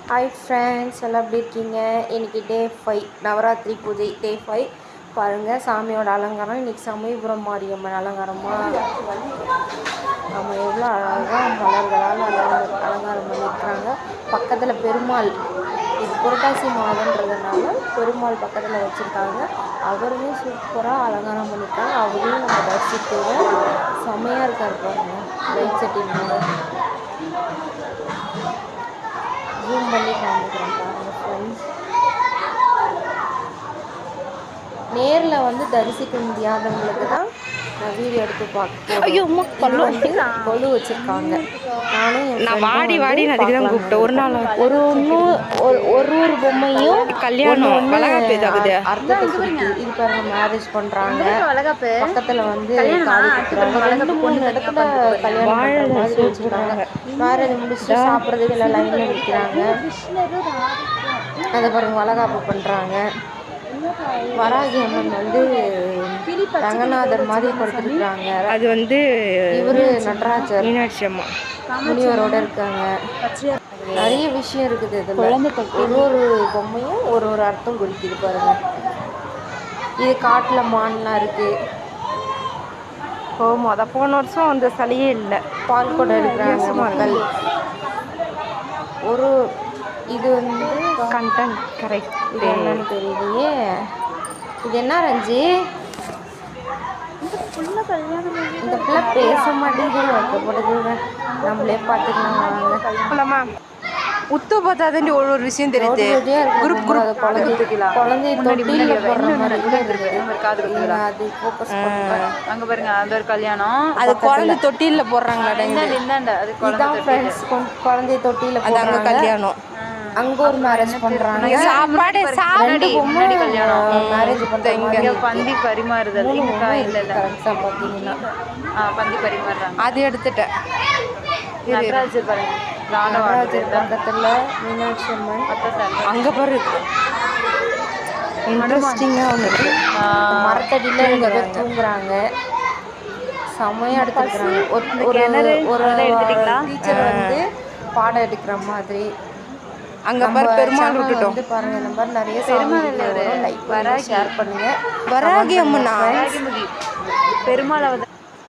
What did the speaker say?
Hi friends, எல்லாம் எப்படி இருக்கீங்க? இன்றைக்கி டே 5 நவராத்திரி பூஜை டே 5. பாருங்கள், சாமியோட அலங்காரம் இன்றைக்கி சமயபுரம் மாரியம்மன் அலங்காரமாக நம்ம எவ்வளோ அழகாக மலர்களால் அலங்காரம் பண்ணியிருக்கிறாங்க. பக்கத்தில் பெருமாள், இது புரட்டாசி மாதன்றதுனால பெருமாள் பக்கத்தில் வச்சுருக்காங்க. அவருமே சூப்பராக அலங்காரம் பண்ணியிருக்காங்க. அவரையும் நம்ம தரிசிக்கிறோம். செம்மையாக இருக்கார் பாருங்க, லைட் செட்டிங் ஜூம் பண்ணி காமிக்கிறேன் பாருங்கள் ஃப்ரெண்ட்ஸ். நேரில் வந்து தரிசிக்க முடியாதவங்களுக்கு தான் நான் வீடியோ எடுத்து பார்க்க கொலு வச்சுருக்காங்க. நான் வாடி அதுக்கு தான் கூப்பிட்டேன். ஒரு நாள் ஒரு பொம்மையும் கல்யாணம் அர்த்தத்துக்கு இது பாருங்க, மேரேஜ் பண்ணுறாங்க. பக்கத்தில் வந்து காது குத்துறாங்க. 2-3 இடத்துல கல்யாணம் மாதிரி வச்சுருக்காங்க. மேரேஜ் முடிச்சுட்டு சாப்பிட்றதுக்கு எல்லாம் லைனில் நிற்கிறாங்க. அதை பாருங்க, வளகாப்பு பண்ணுறாங்க. வராகி அம்மன் வந்து ரங்கநாதர் மாதிரி கொடுத்துருக்காங்க. அது வந்து இவர் நடராஜர், மீனாட்சி அம்மா முனிவரோட இருக்காங்க. நிறைய விஷயம் இருக்குது இதில். ஒரு பொம்மையும் ஒரு அர்த்தம் குறிக்குது பாருங்க. இது காட்டில் மான்லாம் இருக்குது. போன வருஷம் அந்த சளியே இல்லை. பால் கூட எடுக்கிறாங்க மக்கள். இது வந்து கண்டென்ட் கரெக்ட். இது என்னன்னு தெரியலையே. இது என்ன ரஞ்சி? இந்த பிள்ளை பேச மாட்டேங்குது, வைக்கப்படுது. நம்மளே பார்த்துக்கலாம். உத்து பார்த்தாதான் ஒரு விஷயம் தெரியுது. குரூப் குழந்தை தொட்டில போடுற மாதிரி கூட இருக்குது. அது ஃபோக்கஸ் பண்ணுறாங்க. அங்கே பாருங்க, அந்த ஒரு கல்யாணம். அது குழந்தை தொட்டில போடுறாங்களா? இதுதான் ஃப்ரெண்ட்ஸ், குழந்தை தொட்டில போடுறாங்க கல்யாணம். அங்கே ஒரு மேரேஜ் பண்ணுறாங்க. சாப்பாடு முன்னாடி கல்யாணம் மேரேஜ் பண்ணுறாங்க. இங்கே பந்தி பரிமாறுதல். இங்கே இல்லை கரெக்டாக பார்த்தீங்கன்னா பந்தி பரிமாறுறாங்க. அது எடுத்துட்டேன். நடராஜர் பாருங்க, நடராஜர் பக்கத்தில் மீனாட்சி அம்மன். அங்கே பாரு, இன்ட்ரெஸ்டிங்காக ஒன்று இருக்குது. மரத்தடியில் இங்கே பேர் தூங்குறாங்க. செம்மையாக எடுத்துக்கிறாங்க. ஒரு டீச்சர் வந்து பாடம் எடுக்கிற மாதிரி. அங்கே பாரு, பெருமாள் விட்டுட்டோம் வந்து பாருங்க. இந்த மாதிரி நிறைய பெருமாள் லைக் ஷேர் பண்ணுங்க. வராகி அம்மனா? பெருமாள்